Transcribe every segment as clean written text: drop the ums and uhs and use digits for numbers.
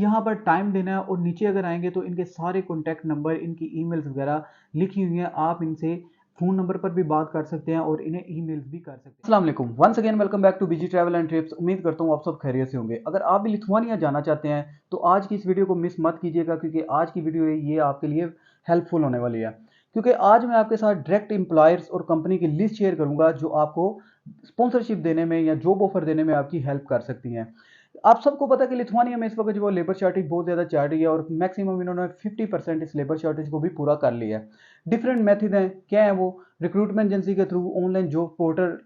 यहाँ पर टाइम देना है और नीचे अगर आएंगे तो इनके सारे कॉन्टैक्ट नंबर, इनकी ईमेल्स वगैरह लिखी हुई हैं। आप इनसे फ़ोन नंबर पर भी बात कर सकते हैं और इन्हें ईमेल्स भी कर सकते हैं। अस्सलाम वालेकुम, once again welcome back to BG travel and trips. उम्मीद करता हूँ आप सब खैरियत से होंगे। अगर आप भी लिथुआनिया जाना चाहते हैं तो आज की इस वीडियो को मिस मत कीजिएगा, क्योंकि आज की वीडियो ये आपके लिए हेल्पफुल होने वाली है। क्योंकि आज मैं आपके साथ डायरेक्ट एम्प्लॉयर्स और कंपनी की लिस्ट शेयर करूंगा जो आपको स्पॉन्सरशिप देने में या जॉब ऑफर देने में आपकी हेल्प कर सकती हैं। आप सबको पता है कि लिथुआनिया में इस वक्त जो लेबर शॉर्टेज बहुत ज़्यादा चल रही है और मैक्सिमम इन्होंने 50% इस लेबर शॉर्टेज को भी पूरा कर लिया है। डिफरेंट मेथड हैं, क्या है वो? रिक्रूटमेंट एजेंसी के थ्रू, ऑनलाइन जॉब पोर्टल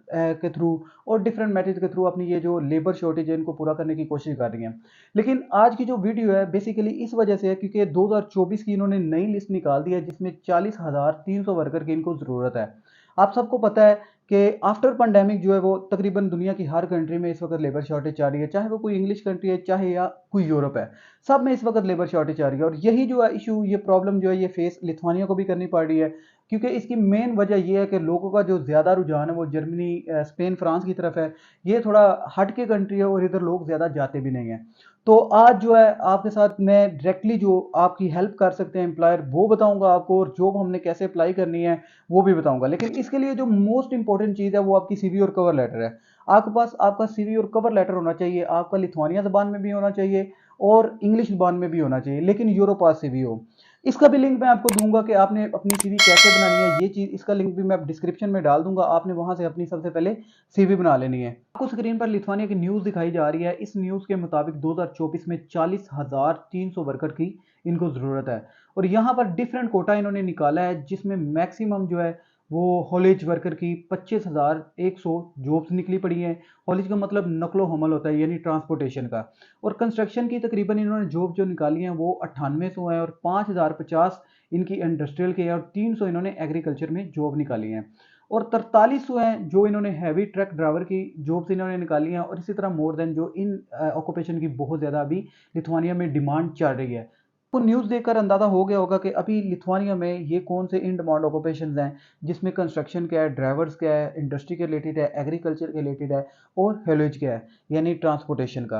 के थ्रू और डिफरेंट मेथड के थ्रू अपनी ये जो लेबर शॉर्टेज है इनको पूरा करने की कोशिश कर रही हैं। लेकिन आज की जो वीडियो है बेसिकली इस वजह से है क्योंकि 2024 की इन्होंने नई लिस्ट निकाल दी है जिसमें 40,300 वर्कर की इनको ज़रूरत है। आप सबको पता है कि आफ्टर पेंडेमिक जो है वो तकरीबन दुनिया की हर कंट्री में इस वक्त लेबर शॉर्टेज आ रही है, चाहे वो कोई इंग्लिश कंट्री है चाहे या कोई यूरोप है, सब में इस वक्त लेबर शॉर्टेज आ रही है। और यही जो है इशू, ये प्रॉब्लम जो है ये फेस लिथुआनिया को भी करनी पड़ रही है, क्योंकि इसकी मेन वजह यह है कि लोगों का जो ज़्यादा रुझान है वो जर्मनी, स्पेन, फ्रांस की तरफ है। ये थोड़ा हट के कंट्री है और इधर लोग ज़्यादा जाते भी नहीं हैं। तो आज जो है आपके साथ मैं डायरेक्टली जो आपकी हेल्प कर सकते हैं एम्प्लॉयर वो बताऊंगा आपको, और जॉब हमने कैसे अप्लाई करनी है वो भी बताऊंगा। लेकिन इसके लिए जो मोस्ट इंपॉर्टेंट चीज़ है वो आपकी सीवी और कवर लेटर है। आपके पास आपका सीवी और कवर लेटर होना चाहिए, आपका लिथुआनिया ज़बान में भी होना चाहिए और इंग्लिश ज़बान में भी होना चाहिए, लेकिन यूरोपास सीवी हो। इसका भी लिंक मैं आपको दूंगा कि आपने अपनी सीवी कैसे बनानी है। ये चीज़, इसका लिंक भी मैं डिस्क्रिप्शन में डाल दूंगा, आपने वहां से अपनी सबसे पहले सीवी बना लेनी है। आपको स्क्रीन पर लिथुआनिया की न्यूज़ दिखाई जा रही है। इस न्यूज़ के मुताबिक 2024 में 40,300 वर्कर की इनको ज़रूरत है। और यहाँ पर डिफरेंट कोटा इन्होंने निकाला है जिसमें मैक्सिमम जो है वो हॉलेज वर्कर की 25,100 जॉब्स निकली पड़ी हैं। हॉलेज का मतलब नकलो हमल होता है, यानी ट्रांसपोर्टेशन का। और कंस्ट्रक्शन की तकरीबन इन्होंने जॉब जो निकाली हैं वो 9800 है, और 5,050 इनकी इंडस्ट्रियल के हैं, और 300 इन्होंने एग्रीकल्चर में जॉब निकाली हैं। और 4300 हैं जो इन्होंने हैवी ट्रक ड्राइवर की जॉब्स इन्होंने निकाली हैं। और इसी तरह मोर देन जो इन ऑक्यूपेशन की बहुत ज़्यादा अभी लिथुआनिया में डिमांड चल रही है। तो न्यूज़ देखकर अंदाज़ा हो गया होगा कि अभी लिथुआनिया में ये कौन से इन डिमांड ऑक्यूपेशंस हैं, जिसमें कंस्ट्रक्शन क्या है, ड्राइवर्स क्या है, इंडस्ट्री के रिलेटेड है, एग्रीकल्चर के रिलेटेड है, और हेलोज क्या है, यानी ट्रांसपोर्टेशन का।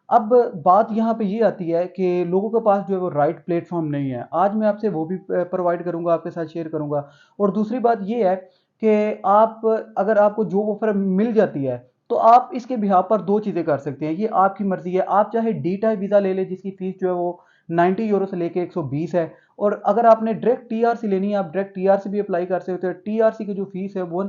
अब बात यहाँ पे ये आती है कि लोगों के पास जो है वो राइट प्लेटफॉर्म नहीं है। आज मैं आपसे वो भी प्रोवाइड करूँगा, आपके साथ शेयर करूँगा। और दूसरी बात ये है कि आप, अगर आपको जॉब ऑफर मिल जाती है तो आप इसके बिहाफ पर दो चीज़ें कर सकते हैं, ये आपकी मर्जी है। आप चाहे डी टाइप वीज़ा ले लें जिसकी फीस जो है वो 90 यूरो से लेके 120 है। और अगर आपने डायरेक्ट टीआरसी लेनी है, आप डायरेक्ट टीआरसी भी अप्लाई कर सकते हो। टीआरसी की जो फीस है वो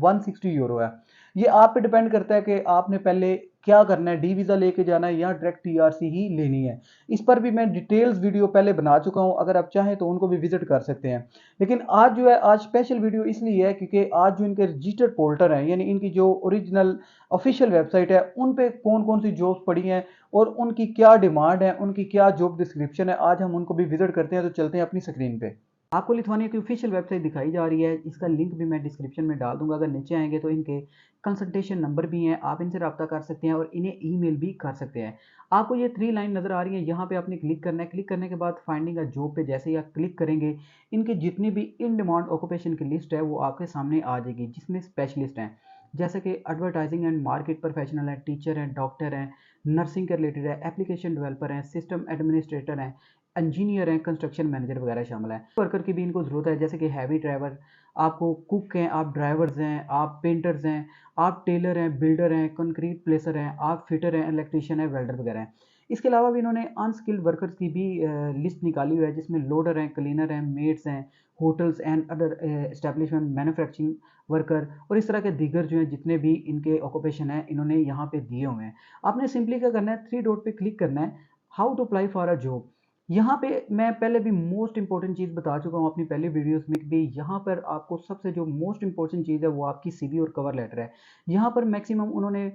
160 यूरो है। ये आप पे डिपेंड करता है कि आपने पहले क्या करना है, डी वीज़ा लेके जाना है या डायरेक्ट टीआरसी ही लेनी है। इस पर भी मैं डिटेल्स वीडियो पहले बना चुका हूं, अगर आप चाहें तो उनको भी विजिट कर सकते हैं। लेकिन आज जो है, आज स्पेशल वीडियो इसलिए है क्योंकि आज जो इनके रजिस्टर्ड पोर्टल हैं, यानी इनकी जो ओरिजिनल ऑफिशियल वेबसाइट है, उन पे कौन कौन सी जॉब्स पड़ी हैं और उनकी क्या डिमांड है, उनकी क्या जॉब डिस्क्रिप्शन है, आज हम उनको भी विजिट करते हैं। तो चलते हैं अपनी स्क्रीन पे। आपको लिथुआनिया की ऑफिशियल वेबसाइट दिखाई जा रही है, इसका लिंक भी मैं डिस्क्रिप्शन में डाल दूंगा। अगर नीचे आएंगे तो इनके कंसल्टेशन नंबर भी हैं, आप इनसे रब्ता कर सकते हैं और इन्हें ईमेल भी कर सकते हैं। आपको ये 3 लाइन नज़र आ रही है, यहाँ पे आपने क्लिक करना है। क्लिक करने के बाद फाइंडिंग अ जॉब पे जैसे ही आप क्लिक करेंगे, इनके जितनी भी इन डिमांड ऑक्यूपेशन की लिस्ट है वो आपके सामने आ जाएगी, जिसमें स्पेशलिस्ट हैं जैसे कि एडवर्टाइजिंग एंड मार्केट प्रोफेशनल हैं, टीचर हैं, डॉक्टर हैं, नर्सिंग के रिलेटेड है, एप्लीकेशन डेवलपर हैं, सिस्टम एडमिनिस्ट्रेटर हैं, इंजीनियर हैं, कंस्ट्रक्शन मैनेजर वगैरह शामिल है। वर्कर की भी इनको ज़रूरत है, जैसे कि हैवी ड्राइवर, आपको कुक हैं, आप ड्राइवर्स हैं, आप पेंटर्स हैं, आप टेलर हैं, बिल्डर हैं, कंक्रीट प्लेसर हैं, आप फिटर हैं, इलेक्ट्रीशियन हैं, वेल्डर वगैरह हैं। इसके अलावा भी इन्होंने अनस्किल्ड वर्कर्स की भी लिस्ट निकाली हुई है, जिसमें लोडर हैं, क्लीनर हैं, मेड्स हैं, hotels and other establishment manufacturing worker, और इस तरह के दीगर जो हैं जितने भी इनके ऑक्यूपेशन हैं इन्होंने यहाँ पे दिए हुए हैं। आपने सिंपली क्या करना है, 3 डॉट पे क्लिक करना है, how to apply for a job. यहाँ पे मैं पहले भी मोस्ट इंपॉर्टेंट चीज़ बता चुका हूँ अपनी पहली वीडियोस में भी। यहाँ पर आपको सबसे जो मोस्ट इंपॉर्टेंट चीज़ है वो आपकी सीवी और कवर लेटर है। यहाँ पर मैक्सिमम उन्होंने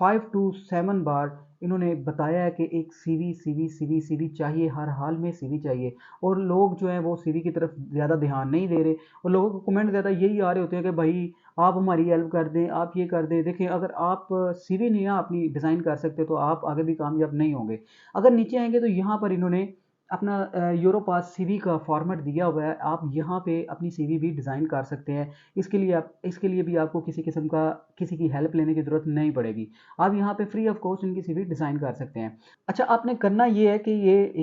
5 to 7 बार इन्होंने बताया है कि एक सीवी सीवी सीवी सीवी चाहिए, हर हाल में सीवी चाहिए। और लोग जो हैं वो सीवी की तरफ ज़्यादा ध्यान नहीं दे रहे, और लोगों को कमेंट ज़्यादा यही आ रहे होते हैं कि भाई आप हमारी हेल्प कर दें, आप ये कर दें। देखिए, अगर आप सीवी नहीं ना अपनी डिज़ाइन कर सकते तो आप आगे भी कामयाब नहीं होंगे। अगर नीचे आएंगे तो यहाँ पर इन्होंने अपना यूरोपास सीवी का फॉर्मेट दिया हुआ है, आप यहाँ पे अपनी सीवी भी डिज़ाइन कर सकते हैं। इसके लिए भी आपको किसी किस्म का किसी की हेल्प लेने की ज़रूरत नहीं पड़ेगी। आप यहाँ पे फ्री ऑफ कॉस्ट इनकी सीवी डिज़ाइन कर सकते हैं। अच्छा, आपने करना ये है कि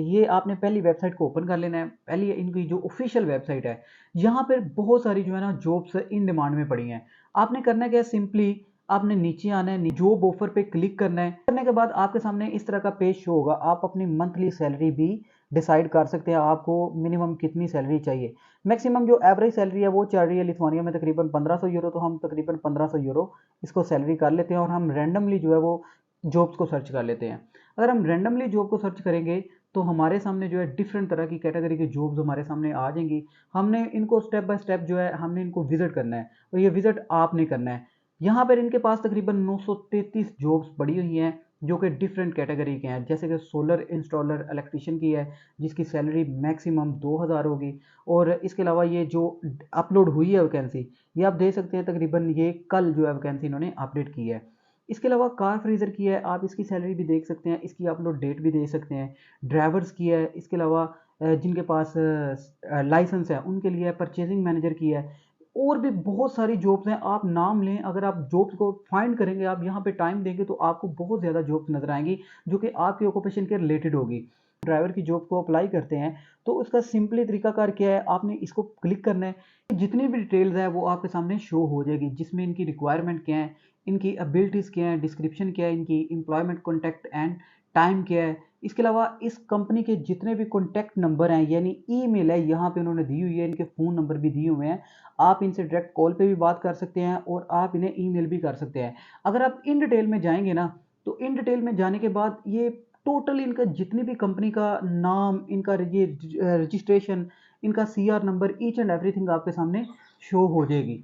ये आपने पहली वेबसाइट को ओपन कर लेना है। पहली इनकी जो ऑफिशियल वेबसाइट है, यहाँ पर बहुत सारी जो है ना जॉब्स इन डिमांड में पड़ी हैं। आपने करना क्या है, सिंपली आपने नीचे आना है, जॉब ऑफर पे क्लिक करना है। करने के बाद आपके सामने इस तरह का पेज शो होगा। आप अपनी मंथली सैलरी भी डिसाइड कर सकते हैं, आपको मिनिमम कितनी सैलरी चाहिए। मैक्सिमम जो एवरेज सैलरी है वो चल रही है लिथुआनिया में तकरीबन 1500 यूरो, तो हम तकरीबन 1500 यूरो इसको सैलरी कर लेते हैं और हम रैंडमली जो है वो जॉब्स को सर्च कर लेते हैं। अगर हम रैंडमली जॉब को सर्च करेंगे तो हमारे सामने जो है डिफरेंट तरह की कैटेगरी की जॉब्स हमारे सामने आ जाएंगी। हमने इनको स्टेप बाय स्टेप जो है हमने इनको विजिट करना है और ये विजिट आपने करना है। यहाँ पर इनके पास तकरीबन 933 जॉब्स पड़ी हुई हैं जो कि डिफरेंट कैटेगरी के हैं, जैसे कि सोलर इंस्टॉलर इलेक्ट्रिशियन की है जिसकी सैलरी मैक्सिमम 2000 होगी। और इसके अलावा ये जो अपलोड हुई है वैकेंसी, ये आप देख सकते हैं तकरीबन ये कल जो है वैकेंसी इन्होंने अपडेट की है। इसके अलावा कार फ्रीजर की है, आप इसकी सैलरी भी देख सकते हैं, इसकी अपलोड डेट भी देख सकते हैं। ड्राइवर्स की है, इसके अलावा जिनके पास लाइसेंस है उनके लिए परचेजिंग मैनेजर की है। और भी बहुत सारी जॉब्स हैं, आप नाम लें। अगर आप जॉब्स को फाइंड करेंगे, आप यहाँ पे टाइम देंगे तो आपको बहुत ज़्यादा जॉब्स नजर आएंगी जो कि आपके ऑक्यूपेशन के रिलेटेड होगी। ड्राइवर की जॉब को अप्लाई करते हैं तो उसका सिंपली तरीकाकार क्या है, आपने इसको क्लिक करना है। जितनी भी डिटेल्स है वो आपके सामने शो हो जाएगी, जिसमें इनकी रिक्वायरमेंट क्या है, इनकी एबिलिटीज़ क्या है, डिस्क्रिप्शन क्या है, इनकी एम्प्लॉयमेंट कॉन्टैक्ट एंड टाइम क्या है। इसके अलावा इस कंपनी के जितने भी कॉन्टैक्ट नंबर हैं यानी ईमेल है यहाँ पे उन्होंने दी हुई है, इनके फ़ोन नंबर भी दिए हुए हैं। आप इनसे डायरेक्ट कॉल पे भी बात कर सकते हैं और आप इन्हें ईमेल भी कर सकते हैं। अगर आप इन डिटेल में जाएंगे ना, तो इन डिटेल में जाने के बाद ये टोटल इनका जितनी भी कंपनी का नाम, इनका ये रजिस्ट्रेशन, इनका CR number, each and everything आपके सामने शो हो जाएगी।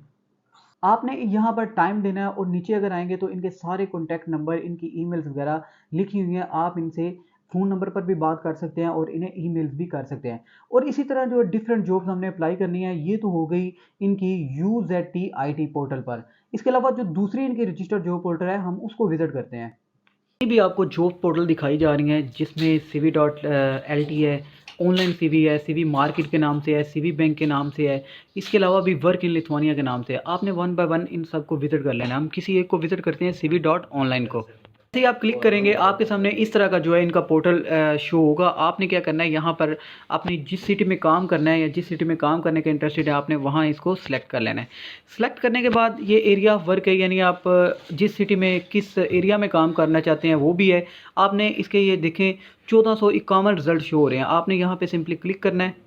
आपने यहाँ पर टाइम देना है और नीचे अगर आएंगे तो इनके सारे कॉन्टैक्ट नंबर, इनकी ईमेल्स वगैरह लिखी हुई हैं। आप इनसे फ़ोन नंबर पर भी बात कर सकते हैं और इन्हें ईमेल्स भी कर सकते हैं। और इसी तरह जो डिफरेंट जॉब्स हमने अप्लाई करनी है, ये तो हो गई इनकी UZTIT पोर्टल पर। इसके अलावा जो दूसरी इनकी रजिस्टर्ड जॉब पोर्टल है, हम उसको विजिट करते हैं। ये भी आपको जॉब पोर्टल दिखाई जा रही हैं जिसमें CV.LT है, ऑनलाइन सीवी है, सीवी मार्केट के नाम से है, सीवी बैंक के नाम से है। इसके अलावा भी वर्क इन लिथुआनिया के नाम से है। आपने वन बाय वन इन सबको विजिट कर लेना है। हम किसी एक को विजिट करते हैं, CV.online को। जैसे ही आप क्लिक करेंगे आपके सामने इस तरह का जो है इनका पोर्टल शो होगा। आपने क्या करना है, यहाँ पर अपनी जिस सिटी में काम करना है या जिस सिटी में काम करने के इंटरेस्टेड है, आपने वहाँ इसको सिलेक्ट कर लेना है। सिलेक्ट करने के बाद ये एरिया ऑफ वर्क है, यानी आप जिस सिटी में किस एरिया में काम करना चाहते हैं वो भी है। आपने इसके ये देखें 1451 रिजल्ट शो हो रहे हैं। आपने यहाँ पे सिंपली क्लिक करना है।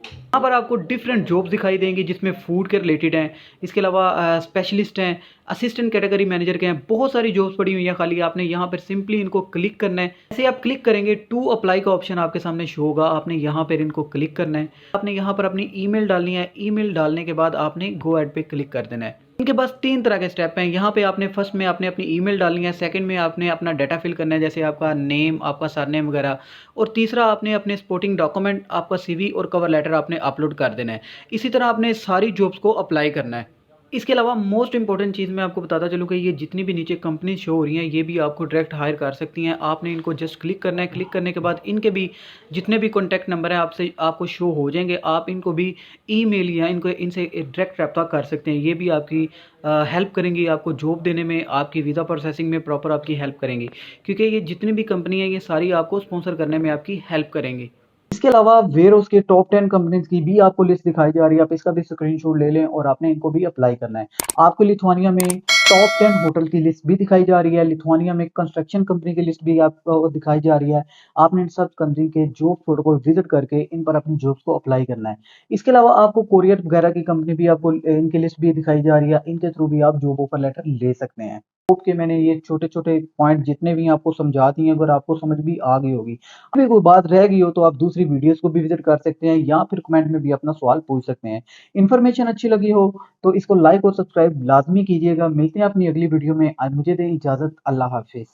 यहाँ पर आपको डिफरेंट जॉब्स दिखाई देंगी जिसमें फूड के रिलेटेड हैं। इसके अलावा स्पेशलिस्ट हैं, असिस्टेंट कैटेगरी मैनेजर के हैं, बहुत सारी जॉब्स पड़ी हुई हैं खाली। आपने यहाँ पर सिंपली इनको क्लिक करना है। ऐसे आप क्लिक करेंगे टू अप्लाई का ऑप्शन आपके सामने शो होगा। आपने यहाँ पर इनको क्लिक करना है। आपने यहाँ पर अपनी ईमेल डालनी है। ईमेल डालने के बाद आपने गो एड पे क्लिक कर देना है। इनके पास 3 तरह के स्टेप हैं। यहाँ पे आपने फर्स्ट में आपने अपनी ईमेल डालनी है, सेकंड में आपने अपना डाटा फिल करना है जैसे आपका नेम, आपका सरनेम वगैरह, और तीसरा आपने अपने सपोर्टिंग डॉक्यूमेंट, आपका CV और कवर लेटर आपने अपलोड कर देना है। इसी तरह आपने सारी जॉब्स को अप्लाई करना है। इसके अलावा मोस्ट इंपॉर्टेंट चीज़ मैं आपको बताता चलूँ कि ये जितनी भी नीचे कंपनी शो हो रही हैं ये भी आपको डायरेक्ट हायर कर सकती हैं। आपने इनको जस्ट क्लिक करना है। क्लिक करने के बाद इनके भी जितने भी कॉन्टैक्ट नंबर हैं आपसे आपको शो हो जाएंगे। आप इनको भी ईमेल या इनको इनसे डायरेक्ट रब्ता कर सकते हैं। ये भी आपकी हेल्प करेंगी, आपको जॉब देने में, आपकी वीज़ा प्रोसेसिंग में प्रॉपर आपकी हेल्प करेंगी, क्योंकि ये जितनी भी कंपनी है ये सारी आपको स्पॉन्सर करने में आपकी हेल्प करेंगी। इसके अलावा वेयर हाउस के टॉप 10 कंपनीज की भी आपको लिस्ट दिखाई जा रही है। आप इसका भी स्क्रीनशॉट ले लें और आपने इनको भी अप्लाई करना है। आपको लिथुआनिया में टॉप 10 होटल की लिस्ट भी दिखाई जा रही है। लिथुआनिया में कंस्ट्रक्शन कंपनी की लिस्ट भी आपको दिखाई जा रही है। आपने इन सब कंपनी के जॉब पोर्टल को विजिट करके इन पर अपनी जॉब्स को अप्लाई करना है। इसके अलावा आपको कोरियर वगैरह की कंपनी भी आपको इनकी लिस्ट भी दिखाई जा रही है। इनके थ्रू भी आप जॉब ऑफर लेटर ले सकते हैं। होप के मैंने ये छोटे छोटे पॉइंट जितने भी आपको समझा दिए, अगर आपको समझ भी आ गई होगी, अभी कोई बात रह गई हो तो आप दूसरी वीडियोस को भी विजिट कर सकते हैं या फिर कमेंट में भी अपना सवाल पूछ सकते हैं। इन्फॉर्मेशन अच्छी लगी हो तो इसको लाइक और सब्सक्राइब लाजमी कीजिएगा। मिलते हैं अपनी अगली वीडियो में। आज मुझे दें इजाजत। अल्लाह हाफिज।